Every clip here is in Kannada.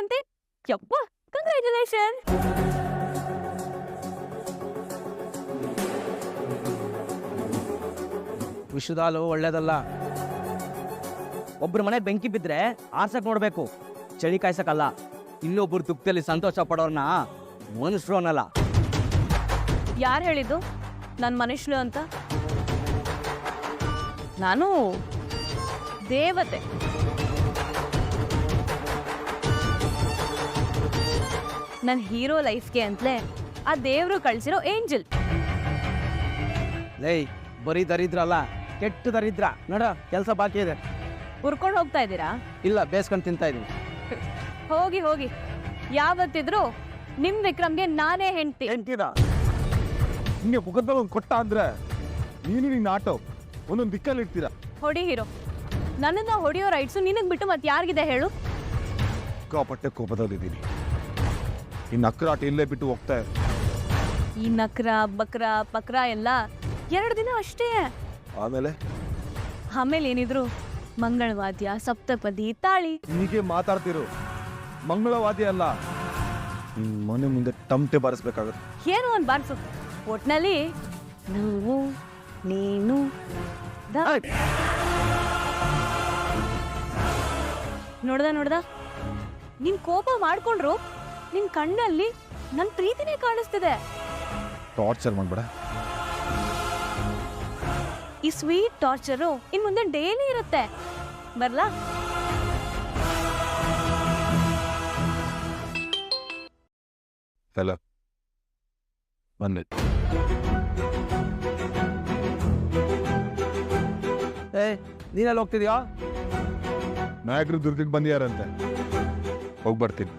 ಅಂತೆ. ಯಪ್ಪ, ಕಂಗ್ರ್ಯಾಚುಲೇಷನ್. ವಿಷದಾಲು ಒಳ್ಳೇದಲ್ಲ. ಒಬ್ರ ಮನೆ ಬೆಂಕಿ ಬಿದ್ರೆ ಆರ್ಸಕ್ ನೋಡ್ಬೇಕು, ಚಳಿ ಕಾಯ್ಸಕ್ಕಲ್ಲ. ಇನ್ನೊಬ್ರು ದುಃಖದಲ್ಲಿ ಸಂತೋಷ ಪಡೋರ್ನ ಮನುಷ್ಯರು ಅನ್ನಲ್ಲ. ಯಾರು ಹೇಳಿದ್ದು ನನ್ನ ಮನುಷ್ಯರು ಅಂತ? ನಾನು ದೇವತೆ. ನನ್ನ ಹೀರೋ ಲೈಫ್ಗೆ ಅಂತಲೇ ಆ ದೇವರು ಕಳ್ಸಿರೋ ಏಂಜಲ್. ಲೈ, ಬರೀ ದರಿದ್ರ ಅಲ್ಲ, ಕೆಟ್ಟ ದರಿದ್ರ. ನೋಡ, ಕೆಲಸ ಬಾಕಿ ಇದೆ. ಹುರ್ಕೊಂಡು ಹೋಗ್ತಾ ಇದ್ದೀರಾ? ಇಲ್ಲ, ಬೇಸ್ಕೊಂಡು ತಿಂತಾ ಇದೀನಿ. ಹೋಗಿ ಹೋಗಿ, ಯಾವತ್ತಿದ್ರು ನಿಮ್ ವಿಕ್ರಮ್ಗೆ ನಾನೇ ಹೆಂಡ್ತಿ. ಹೆಂಡ್ತಿನ ಹಿಂಗೆ ಮುಖದಲ್ಲಿ ಒಂದು ಕೊಟ್ಟ ಅಂದ್ರೆ ನೀನು ಆಟೋ ಒಂದೊಂದು ದಿಕ್ಕಲ್ಲಿ ಇರ್ತೀರ. ಹೊಡಿ ಹೀರೋ. ನನ್ನನ್ನ ಹೊಡಿಯೋ ರೈಟ್ಸು ನಿನಗ್ ಬಿಟ್ಟು ಮತ್ತೆ ಯಾರಿಗಿದೆ ಹೇಳು? ಸಿಕ್ಕಾಪಟ್ಟೆ ಕೋಪದಲ್ಲಿದ್ದೀನಿ. ಇನ್ನು ಅಕ್ರಾಟ ಇಲ್ಲೇ ಬಿಟ್ಟು ಹೋಗ್ತಾ ಇರು. ಈ ನಕ್ರ ಬಕ್ರ ಪಕ್ರ ಎಲ್ಲ 2 ದಿನ ಅಷ್ಟೇ. ಆಮೇಲೆ ಏನಿದ್ರು ಮಂಗಳವಾದ್ಯ, ಸಪ್ತಪದಿ, ತಾಳಿ. ಹೀಗೆ ಮಾತಾಡ್ತಿರು. ಮಂಗಳವಾದಿ ಅಲ್ಲ, ಮನೆ ಮುಂದೆ ಟಮಟೆ ಬಾರಿಸ್ಬೇಕಾಗುತ್ತೆ. ಏನು ಒಂದು ಬಾರ್ಸು. ಒಟ್ನಲ್ಲಿ ನಾವು ನೀನು ನೋಡ್ದ ನೀನ್ ಕೋಪ ಮಾಡ್ಕೊಂಡ್ರು ನಿನ್ ಕಣ್ಣಲ್ಲಿ ನನ್ ಪ್ರೀತಿನೇ ಕಾಣಿಸ್ತಿದೆ. ಟಾರ್ಚರ್ ಮಾಡ್ಬೇಡ. ಈ ಸ್ವೀಟ್ ಟಾರ್ಚರು ಇನ್ ಮುಂದೆ ಡೈಲಿ ಇರುತ್ತೆ. ಬರ್ಲಾ? ಹಲೋ, ಬನ್ನಿ. ನೀನೆಲ್ಲ ಹೋಗ್ತಿದ್ಯಾ? ನಾಯಕರು ದುರ್ಗಕ್ಕೆ ಬಂದಿಯಾರಂತೆ, ಹೋಗ್ಬರ್ತೀನಿ.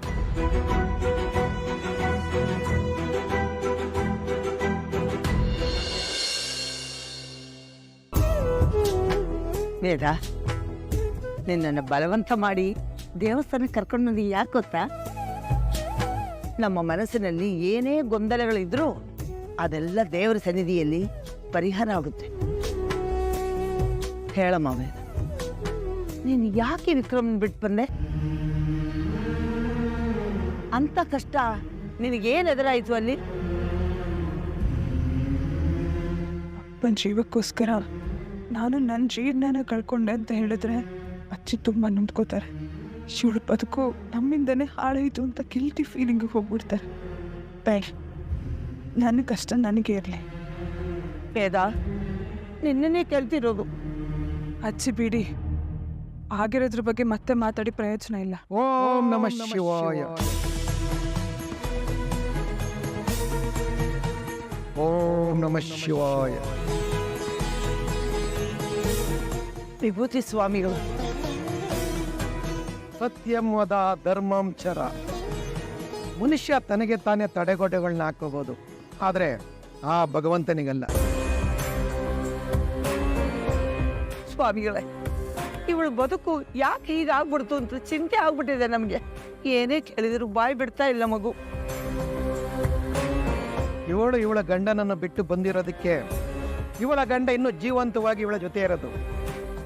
ವೇದ, ನಿನ್ನನ್ನು ಬಲವಂತ ಮಾಡಿ ದೇವಸ್ಥಾನಕ್ಕೆ ಕರ್ಕೊಂಡು ಬಂದು ಯಾಕೆ ಗೊತ್ತಾ? ನಮ್ಮ ಮನಸ್ಸಿನಲ್ಲಿ ಏನೇ ಗೊಂದಲಗಳಿದ್ರೂ ಅದೆಲ್ಲ ದೇವರ ಸನ್ನಿಧಿಯಲ್ಲಿ ಪರಿಹಾರ ಆಗುತ್ತೆ. ಹೇಳಮ್ಮ ವೇದ, ನೀನು ಯಾಕೆ ವಿಕ್ರಮನ್ ಬಿಟ್ಟು ಬಂದೆ? ಅಂತ ಕಷ್ಟ ನಿನಗೇನು ಎದುರಾಯಿತು ಅಲ್ಲಿ? ಅಪ್ಪನ ಜೀವಕ್ಕೋಸ್ಕರ ನಾನು ನನ್ನ ಜೀವನನ ಕಳ್ಕೊಂಡೆ ಅಂತ ಹೇಳಿದ್ರೆ ಅಜ್ಜಿ ತುಂಬ ನೊಂದ್ಕೋತಾರೆ. ಶಿವಳ ಬದುಕು ನಮ್ಮಿಂದನೇ ಹಾಳಾಯಿತು ಅಂತ ಗಿಲ್ಟಿ ಫೀಲಿಂಗಿಗೆ ಹೋಗ್ಬಿಡ್ತಾರೆ. ಬೇಡ, ನನ್ನ ಕಷ್ಟ ನನಗೆ ಇರಲಿ. ವೇದ, ನಿನ್ನೇ ಕೇಳ್ತಿರೋದು. ಅಜ್ಜಿ ಬಿಡಿ, ಆಗಿರೋದ್ರ ಬಗ್ಗೆ ಮತ್ತೆ ಮಾತಾಡಿ ಪ್ರಯೋಜನ ಇಲ್ಲ. ಓಂ ನಮಃ ಶಿವಾಯ. ಓಂ ನಮಃ ಶಿವಾಯ. ವಿಭೂತಿ ಸ್ವಾಮಿಗಳು. ಸತ್ಯಂ ವದ ಧರ್ಮಂ ಚರ. ಮನುಷ್ಯ ತನಗೆ ತಾನೇ ತಡೆಗೋಡೆಗಳನ್ನ ಹಾಕೋಬಹುದು, ಆದ್ರೆ ಆ ಭಗವಂತನಿಗಲ್ಲ. ಸ್ವಾಮಿಗಳೇ, ಇವಳು ಬದುಕು ಯಾಕೆ ಹೀಗಾಗ್ಬಿಡ್ತು ಅಂತ ಚಿಂತೆ ಆಗ್ಬಿಟ್ಟಿದೆ ನಮಗೆ. ಏನೇ ಕೇಳಿದ್ರು ಬಾಯಿ ಬಿಡ್ತಾ ಇಲ್ಲ ಮಗು. ಇವಳ ಗಂಡನನ್ನು ಬಿಟ್ಟು ಬಂದಿರೋದಕ್ಕೆ ಇವಳ ಗಂಡ ಇನ್ನೂ ಜೀವಂತವಾಗಿ ಇವಳ ಜೊತೆ ಇರೋದು,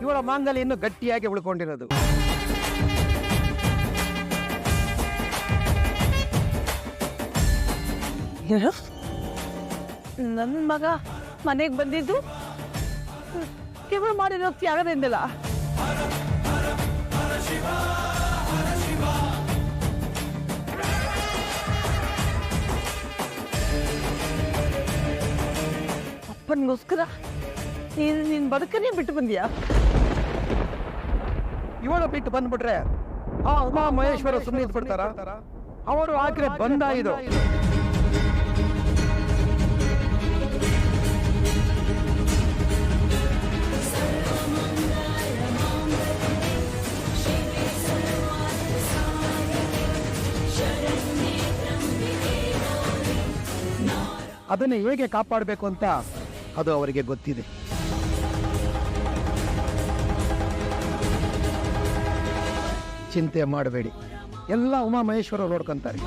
ಇವಳ ಮಾಂಗಲ್ಯ ಇನ್ನೂ ಗಟ್ಟಿಯಾಗಿ ಉಳ್ಕೊಂಡಿರೋದು. ನನ್ನ ಮಗ ಮನೆಗೆ ಬಂದಿದ್ದು ಇವಳು ಮಾಡಿರೋ ತ್ಯಾಗದಿಂದಲ್ಲ. ಅಪ್ಪನಿಗೋಸ್ಕರ ನೀನು ಬದುಕನ್ನೇ ಬಿಟ್ಟು ಬಂದ್ಯಾ? ಇವಳು ಬಿಟ್ಟು ಬಂದ್ಬಿಟ್ರೆ ಆ ಉಮಾ ಮಹೇಶ್ವರ ಸುಮ್ಮನೆ ಬಿಡ್ತಾರ? ಅವರು ಹಾಕಿದ್ರೆ ಬಂದ ಇದು. ಅದನ್ನು ಹೇಗೆ ಕಾಪಾಡಬೇಕು ಅಂತ ಅದು ಅವರಿಗೆ ಗೊತ್ತಿದೆ. ಚಿಂತೆ ಮಾಡಬೇಡಿ, ಎಲ್ಲ ಉಮಾ ಮಹೇಶ್ವರ ನೋಡ್ಕೊಂತಾರೆ.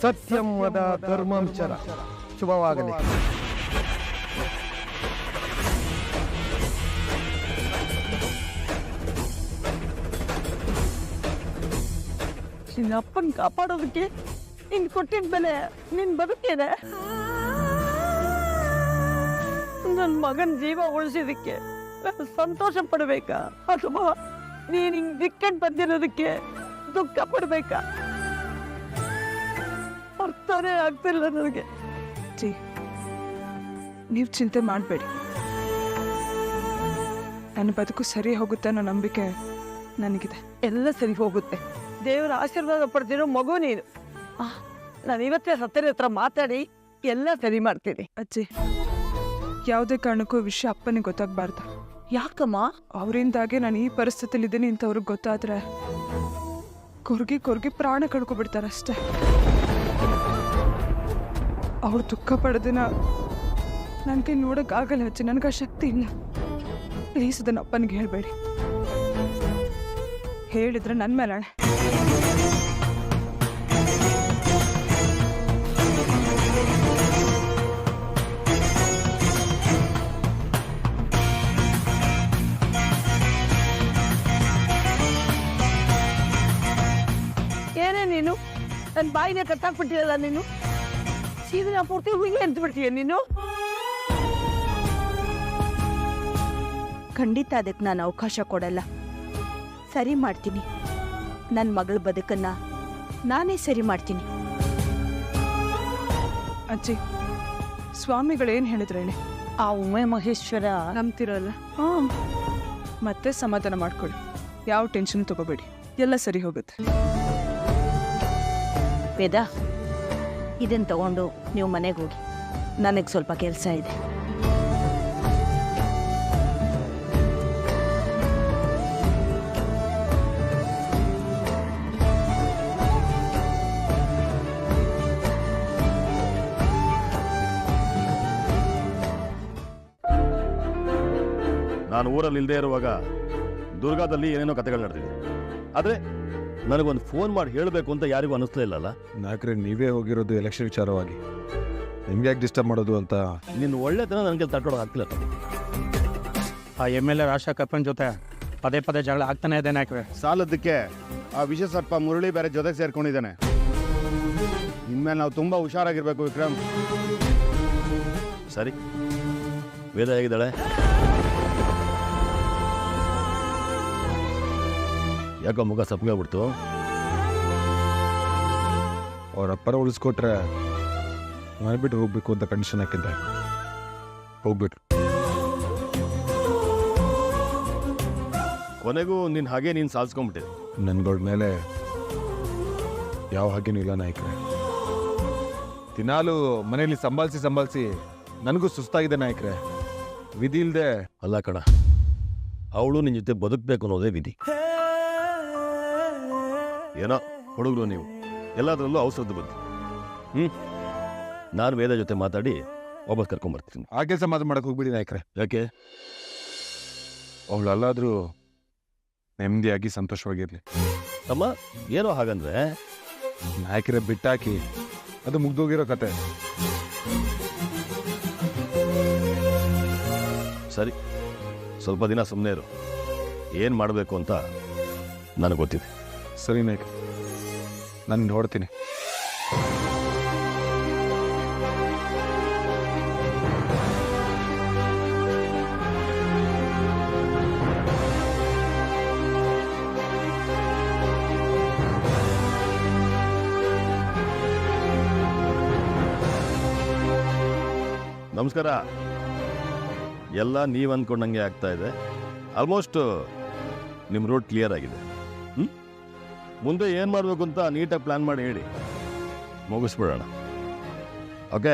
ಸತ್ಯಂ ವದ ಧರ್ಮಂ ಚರ. ಶುಭವಾಗಲಿ. ನಿನ್ನ ಅಪ್ಪನ ಕಾಪಾಡೋದಕ್ಕೆ ನೀನ್ ಕೊಟ್ಟಿದ ಬೆಲೆ ನಿನ್ ಬದುಕೇನೆ. ನನ್ನ ಮಗನ ಜೀವ ಉಳಿಸಿದಕ್ಕೆ ಸಂತೋಷ ಪಡ್ಬೇಕಾ ಅಥವಾ ನೀನ್ ಹಿಂಗ್ ದಿಕ್ಕಂಡ್ ಬಂದಿರೋದಕ್ಕೆ ದುಃಖ ಪಡ್ಬೇಕಾ? ಅರ್ಥನೇ ಆಗ್ತಿಲ್ಲ ನನಗೆ. ಜಿ, ನೀವು ಚಿಂತೆ ಮಾಡಬೇಡಿ. ನನ್ನ ಬದುಕು ಸರಿ ಹೋಗುತ್ತೆ ಅನ್ನೋ ನಂಬಿಕೆ ನನಗಿದೆ. ಎಲ್ಲ ಸರಿ ಹೋಗುತ್ತೆ. ದೇವರ ಆಶೀರ್ವಾದ ಪಡ್ತಿರೋ ಮಗು ನೀನು. ನಾನು ಇವತ್ತೇ ಸತ್ಯರ ಹತ್ರ ಮಾತಾಡಿ ಎಲ್ಲ ಸರಿ ಮಾಡ್ತೀನಿ. ಅಜ್ಜಿ, ಯಾವುದೇ ಕಾರಣಕ್ಕೂ ವಿಷಯ ಅಪ್ಪನಿಗೆ ಗೊತ್ತಾಗಬಾರ್ದು. ಯಾಕಮ್ಮ? ಅವರಿಂದಾಗೆ ನಾನು ಈ ಪರಿಸ್ಥಿತಿಲಿ ಇದ್ದೀನಿ ಅಂತ ಅವ್ರಿಗೆ ಗೊತ್ತಾದ್ರೆ ಕೊರ್ಗಿ ಪ್ರಾಣ ಕಳ್ಕೊಬಿಡ್ತಾರಷ್ಟೇ. ಅವ್ರು ದುಃಖ ಪಡೋದನ್ನ ನನಗೆ ನೋಡೋಕ್ಕಾಗಲ್ಲ ಅಜ್ಜಿ, ನನಗೆ ಆ ಶಕ್ತಿ ಇಲ್ಲ. ಪ್ಲೀಸ್ ಅದನ್ನ ಅಪ್ಪನಿಗೆ ಹೇಳಬೇಡಿ. ಹೇಳಿದ್ರೆ ನನ್ನ ಮೇಲೆ ಹಣೆ. ಏನೇ ನೀನು ನನ್ನ ಬಾಯಿನ ಕಟ್ಟಾಕ್ಬಿಟ್ಟಿರಲ್ಲ ನೀನು. ಸೀದನ ಪೂರ್ತಿ ಹುಡುಗಿ ಅಂತ ಬಿಡ್ತೀಯ ನೀನು. ಖಂಡಿತ ಅದಕ್ಕೆ ನಾನು ಅವಕಾಶ ಕೊಡಲ್ಲ. ಸರಿ ಮಾಡ್ತೀನಿ. ನನ್ನ ಮಗಳ ಬದುಕನ್ನ ನಾನೇ ಸರಿ ಮಾಡ್ತೀನಿ. ಅಜ್ಜಿ, ಸ್ವಾಮಿಗಳೇನು ಹೇಳಿದ್ರು ಹೇಳಿ? ಆ ಉಮೆ ಮಹೇಶ್ವರ ನಂಬ್ತಿರಲ್ಲ? ಮತ್ತೆ ಸಮಾಧಾನ ಮಾಡ್ಕೊಳ್ಳಿ. ಯಾವ ಟೆನ್ಷನ್ ತಗೋಬೇಡಿ, ಎಲ್ಲ ಸರಿ ಹೋಗುತ್ತೆ. ವೇದ, ಇದನ್ನು ತಗೊಂಡು ನೀವು ಮನೆಗೆ ಹೋಗಿ. ನನಗೆ ಸ್ವಲ್ಪ ಕೆಲಸ ಇದೆ. ನಾನು ಊರಲ್ಲಿ ಇಲ್ಲದೆ ಇರುವಾಗ ದುರ್ಗಾದಲ್ಲಿ ಏನೇನೋ ಕತೆಗಳು ನಡೆದಿದೆ. ಆದರೆ ನನಗೊಂದು ಫೋನ್ ಮಾಡಿ ಹೇಳಬೇಕು ಅಂತ ಯಾರಿಗೂ ಅನ್ನಿಸ್ಲೇ ಇಲ್ಲಲ್ಲ. ನಾಲ್ಕರೆ ನೀವೇ ಹೋಗಿರೋದು ಎಲೆಕ್ಷನ್ ವಿಚಾರವಾಗಿ, ನಿಮ್ಗೆ ಯಾಕೆ ಡಿಸ್ಟರ್ಬ್ ಮಾಡೋದು ಅಂತ. ನಿನ್ನ ಒಳ್ಳೆತನ ನನಗೆ ತಟ್ಟೋದು ಆಗ್ತಿಲ್ಲ. ಆ MLA ರಾಜಶೇಖರಪ್ಪನ ಜೊತೆ ಪದೇ ಪದೇ ಜಗಳ ಆಗ್ತಾನೆ ಇದೆ. ಯಾಕೆ ಸಾಲದಕ್ಕೆ ಆ ವಿಷ ಸರ್ಪ ಮುರಳಿ ಬೇರೆ ಜೊತೆಗೆ ಸೇರ್ಕೊಂಡಿದ್ದಾನೆ. ಇನ್ಮೇಲೆ ನಾವು ತುಂಬ ಹುಷಾರಾಗಿರ್ಬೇಕು ವಿಕ್ರಮ್. ಸರಿ, ವೇದ ಹೇಗಿದ್ದಾಳೆ? ಯಾಕೋ ಮುಖ ಸಪ್ಪಗಾಗ್ಬಿಡ್ತು. ಅವ್ರ ಅಪ್ಪರ ಉಳಿಸ್ಕೊಟ್ರೆ ಮನೆ ಬಿಟ್ಟು ಹೋಗ್ಬೇಕು ಅಂತ ಕಂಡೀಷನ್ ಹಾಕಿದ್ದೆ. ಹೋಗ್ಬಿಟ್ರು. ಕೊನೆಗೂ ನಿನ್ನ ಹಾಗೆ ನೀನು ಸಾಧಿಸ್ಕೊಂಡ್ಬಿಟ್ಟಿದೆ. ನನ್ಗಳ ಮೇಲೆ ಯಾವ ಹಾಗೇನೂ ಇಲ್ಲ ನಾಯಕರೇ. ದಿನಾಲು ಮನೆಯಲ್ಲಿ ಸಂಭಾಳಿಸಿ ನನಗೂ ಸುಸ್ತಾಗಿದೆ ನಾಯಕರೇ. ವಿಧಿ ಇಲ್ಲದೆ ಅಲ್ಲ ಕಣ, ಅವಳು ನಿನ್ನ ಜೊತೆ ಬದುಕಬೇಕು ಅನ್ನೋದೇ ವಿಧಿ. ಏನೋ ಹುಡುಗರು ನೀವು, ಎಲ್ಲದರಲ್ಲೂ ಔಷಧ ಬುದ್ಧಿ. ನಾನು ವೇದ ಜೊತೆ ಮಾತಾಡಿ ವಾಪಸ್ ಕರ್ಕೊಂಬರ್ತೀನಿ. ಆ ಕೆಲಸ ಮಾತ್ರ ಮಾಡಕ್ಕೆ ಹೋಗ್ಬಿಡಿ ನಾಯಕರೇ. ಯಾಕೆ? ಅವಳಲ್ಲಾದ್ರೂ ನೆಮ್ಮದಿಯಾಗಿ ಸಂತೋಷವಾಗಿರ್ಲಿ. ತಮ್ಮ, ಏನೋ ಹಾಗಂದ್ರೆ ನಾಯಕರೇ ಬಿಟ್ಟಾಕಿ, ಅದು ಮುಗ್ದೋಗಿರೋ ಕತೆ. ಸರಿ, ಸ್ವಲ್ಪ ದಿನ ಸುಮ್ಮನೆ ಇರು. ಏನು ಮಾಡಬೇಕು ಅಂತ ನನಗೆ ಗೊತ್ತಿದೆ. ಸರಿ ನಾಯಕ, ನಾನು ನೋಡ್ತೀನಿ. ನಮಸ್ಕಾರ. ಎಲ್ಲ ನೀವು ಅಂದ್ಕೊಂಡಂಗೆ ಆಗ್ತಾ ಇದೆ. ಆಲ್ಮೋಸ್ಟ್ ನಿಮ್ಮ ರೋಡ್ ಕ್ಲಿಯರ್ ಆಗಿದೆ. ಮುಂದೆ ಏನು ಮಾಡಬೇಕು ಅಂತ ನೀಟಾಗಿ ಪ್ಲಾನ್ ಮಾಡಿ ಹೇಳಿ, ಮುಗಿಸ್ಬಿಡೋಣ. ಓಕೆ?